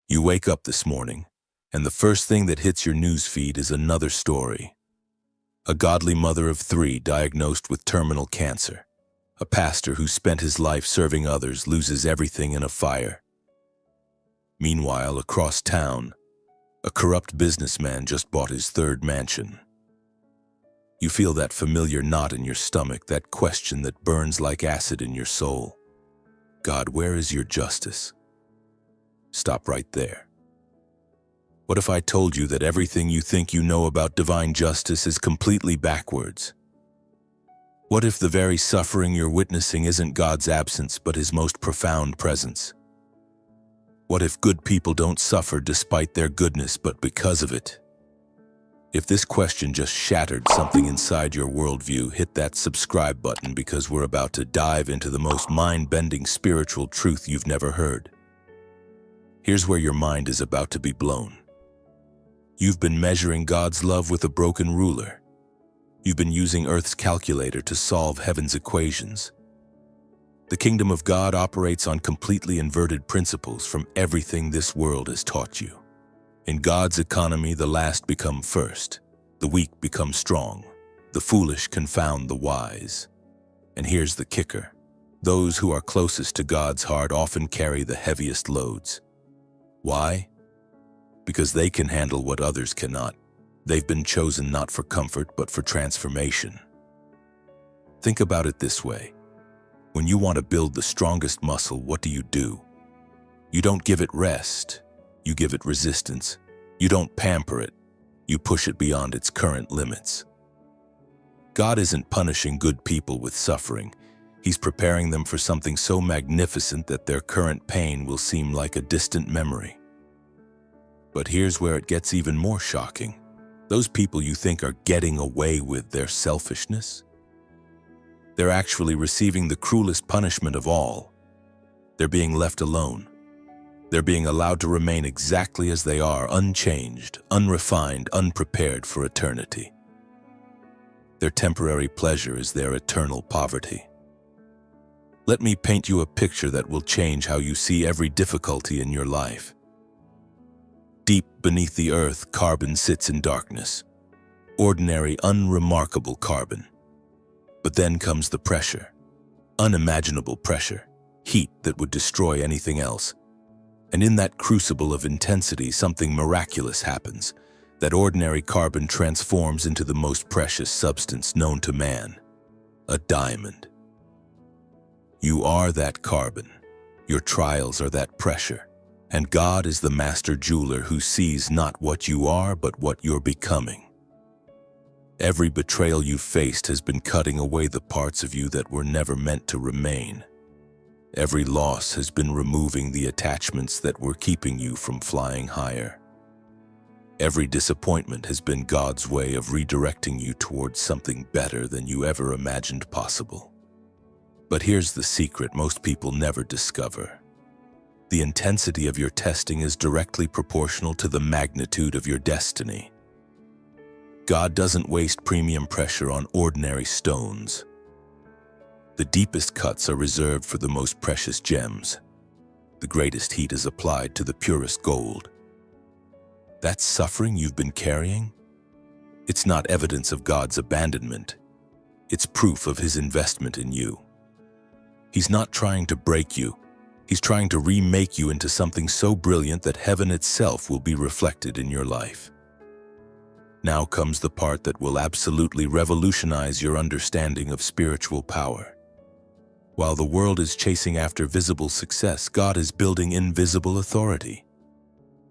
You wake up this morning, and the first thing that hits your news feed is another story. A godly mother of 3 diagnosed with terminal cancer. A pastor who spent his life serving others loses everything in a fire. Meanwhile, across town, a corrupt businessman just bought his 3rd mansion. You feel that familiar knot in your stomach, that question that burns like acid in your soul. God, where is your justice? Stop right there. What if I told you that everything you think you know about divine justice is completely backwards? What if the very suffering you're witnessing isn't God's absence but His most profound presence? What if good people don't suffer despite their goodness but because of it? If this question just shattered something inside your worldview, hit that subscribe button because we're about to dive into the most mind-bending spiritual truth you've never heard. Here's where your mind is about to be blown. You've been measuring God's love with a broken ruler. You've been using Earth's calculator to solve heaven's equations. The kingdom of God operates on completely inverted principles from everything this world has taught you. In God's economy, the last become first, the weak become strong, the foolish confound the wise. And here's the kicker. Those who are closest to God's heart often carry the heaviest loads. Why? Because they can handle what others cannot. They've been chosen not for comfort, but for transformation. Think about it this way. When you want to build the strongest muscle, what do? You don't give it rest. You give it resistance. You don't pamper it. You push it beyond its current limits. God isn't punishing good people with suffering. He's preparing them for something so magnificent that their current pain will seem like a distant memory. But here's where it gets even more shocking. Those people you think are getting away with their selfishness, they're actually receiving the cruelest punishment of all. They're being left alone. They're being allowed to remain exactly as they are, unchanged, unrefined, unprepared for eternity. Their temporary pleasure is their eternal poverty. Let me paint you a picture that will change how you see every difficulty in your life. Deep beneath the earth, carbon sits in darkness. Ordinary, unremarkable carbon. But then comes the pressure. Unimaginable pressure. Heat that would destroy anything else. And in that crucible of intensity, something miraculous happens. That ordinary carbon transforms into the most precious substance known to man. A diamond. You are that carbon. Your trials are that pressure. And God is the master jeweler who sees not what you are, but what you're becoming. Every betrayal you've faced has been cutting away the parts of you that were never meant to remain. Every loss has been removing the attachments that were keeping you from flying higher. Every disappointment has been God's way of redirecting you towards something better than you ever imagined possible. But here's the secret most people never discover. The intensity of your testing is directly proportional to the magnitude of your destiny. God doesn't waste premium pressure on ordinary stones. The deepest cuts are reserved for the most precious gems. The greatest heat is applied to the purest gold. That suffering you've been carrying? It's not evidence of God's abandonment. It's proof of His investment in you. He's not trying to break you. He's trying to remake you into something so brilliant that heaven itself will be reflected in your life. Now comes the part that will absolutely revolutionize your understanding of spiritual power. While the world is chasing after visible success, God is building invisible authority.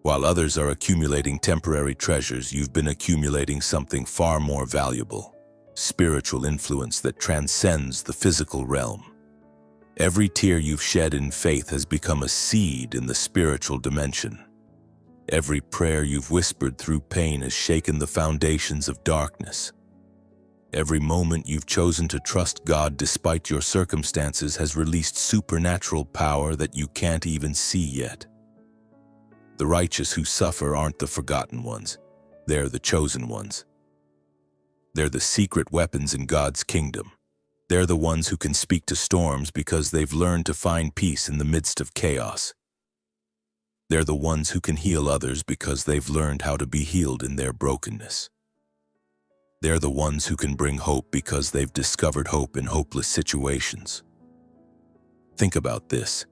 While others are accumulating temporary treasures, you've been accumulating something far more valuable: spiritual influence that transcends the physical realm. Every tear you've shed in faith has become a seed in the spiritual dimension. Every prayer you've whispered through pain has shaken the foundations of darkness. Every moment you've chosen to trust God despite your circumstances has released supernatural power that you can't even see yet. The righteous who suffer aren't the forgotten ones. They're the chosen ones. They're the secret weapons in God's kingdom. They're the ones who can speak to storms because they've learned to find peace in the midst of chaos. They're the ones who can heal others because they've learned how to be healed in their brokenness. They're the ones who can bring hope because they've discovered hope in hopeless situations. Think about this.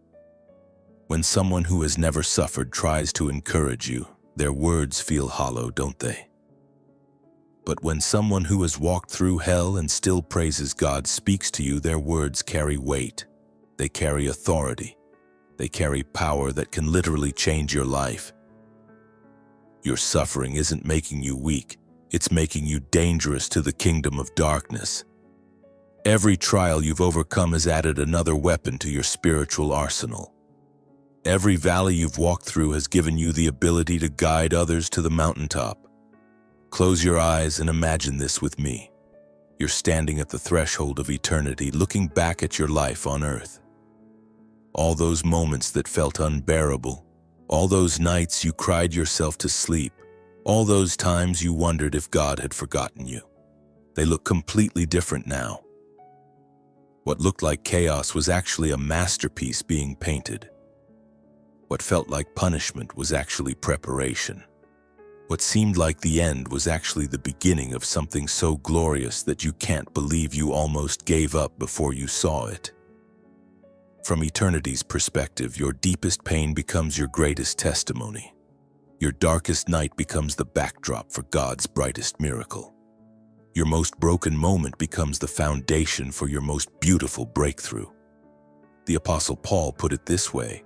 When someone who has never suffered tries to encourage you, their words feel hollow, don't they? But when someone who has walked through hell and still praises God speaks to you, their words carry weight. They carry authority. They carry power that can literally change your life. Your suffering isn't making you weak. It's making you dangerous to the kingdom of darkness. Every trial you've overcome has added another weapon to your spiritual arsenal. Every valley you've walked through has given you the ability to guide others to the mountaintop. Close your eyes and imagine this with me. You're standing at the threshold of eternity, looking back at your life on earth. All those moments that felt unbearable, all those nights you cried yourself to sleep, all those times you wondered if God had forgotten you. They look completely different now. What looked like chaos was actually a masterpiece being painted. What felt like punishment was actually preparation. What seemed like the end was actually the beginning of something so glorious that you can't believe you almost gave up before you saw it. From eternity's perspective, your deepest pain becomes your greatest testimony. Your darkest night becomes the backdrop for God's brightest miracle. Your most broken moment becomes the foundation for your most beautiful breakthrough. The Apostle Paul put it this way.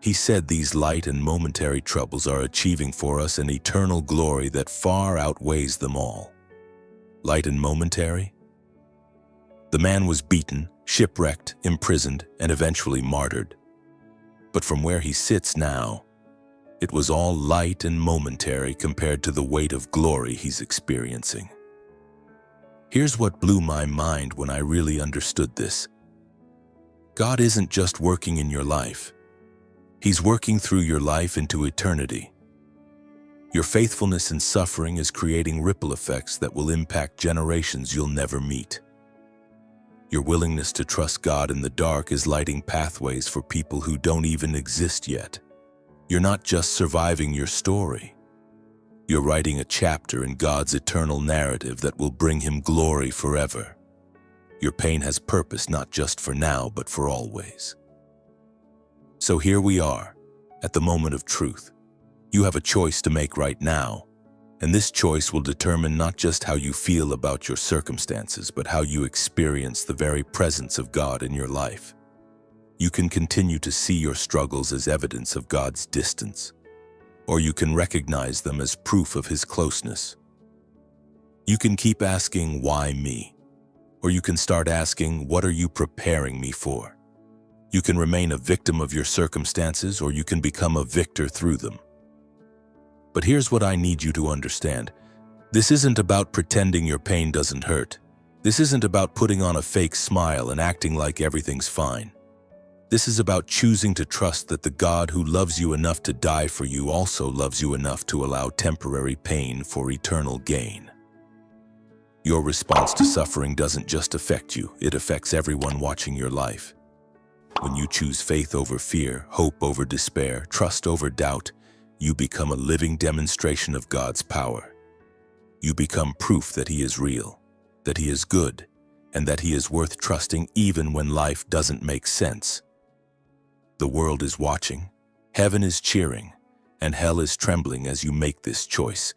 He said these light and momentary troubles are achieving for us an eternal glory that far outweighs them all. Light and momentary? The man was beaten, shipwrecked, imprisoned, and eventually martyred. But from where he sits now, it was all light and momentary compared to the weight of glory he's experiencing. Here's what blew my mind when I really understood this. God isn't just working in your life. He's working through your life into eternity. Your faithfulness in suffering is creating ripple effects that will impact generations you'll never meet. Your willingness to trust God in the dark is lighting pathways for people who don't even exist yet. You're not just surviving your story. You're writing a chapter in God's eternal narrative that will bring Him glory forever. Your pain has purpose not just for now, but for always. So here we are, at the moment of truth. You have a choice to make right now, and this choice will determine not just how you feel about your circumstances, but how you experience the very presence of God in your life. You can continue to see your struggles as evidence of God's distance, or you can recognize them as proof of His closeness. You can keep asking, why me? Or you can start asking, what are you preparing me for? You can remain a victim of your circumstances, or you can become a victor through them. But here's what I need you to understand. This isn't about pretending your pain doesn't hurt. This isn't about putting on a fake smile and acting like everything's fine. This is about choosing to trust that the God who loves you enough to die for you also loves you enough to allow temporary pain for eternal gain. Your response to suffering doesn't just affect you, it affects everyone watching your life. When you choose faith over fear, hope over despair, trust over doubt, you become a living demonstration of God's power. You become proof that He is real, that He is good, and that He is worth trusting even when life doesn't make sense. The world is watching, heaven is cheering, and hell is trembling as you make this choice.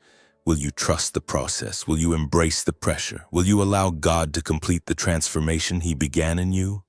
Will you trust the process? Will you embrace the pressure? Will you allow God to complete the transformation He began in you?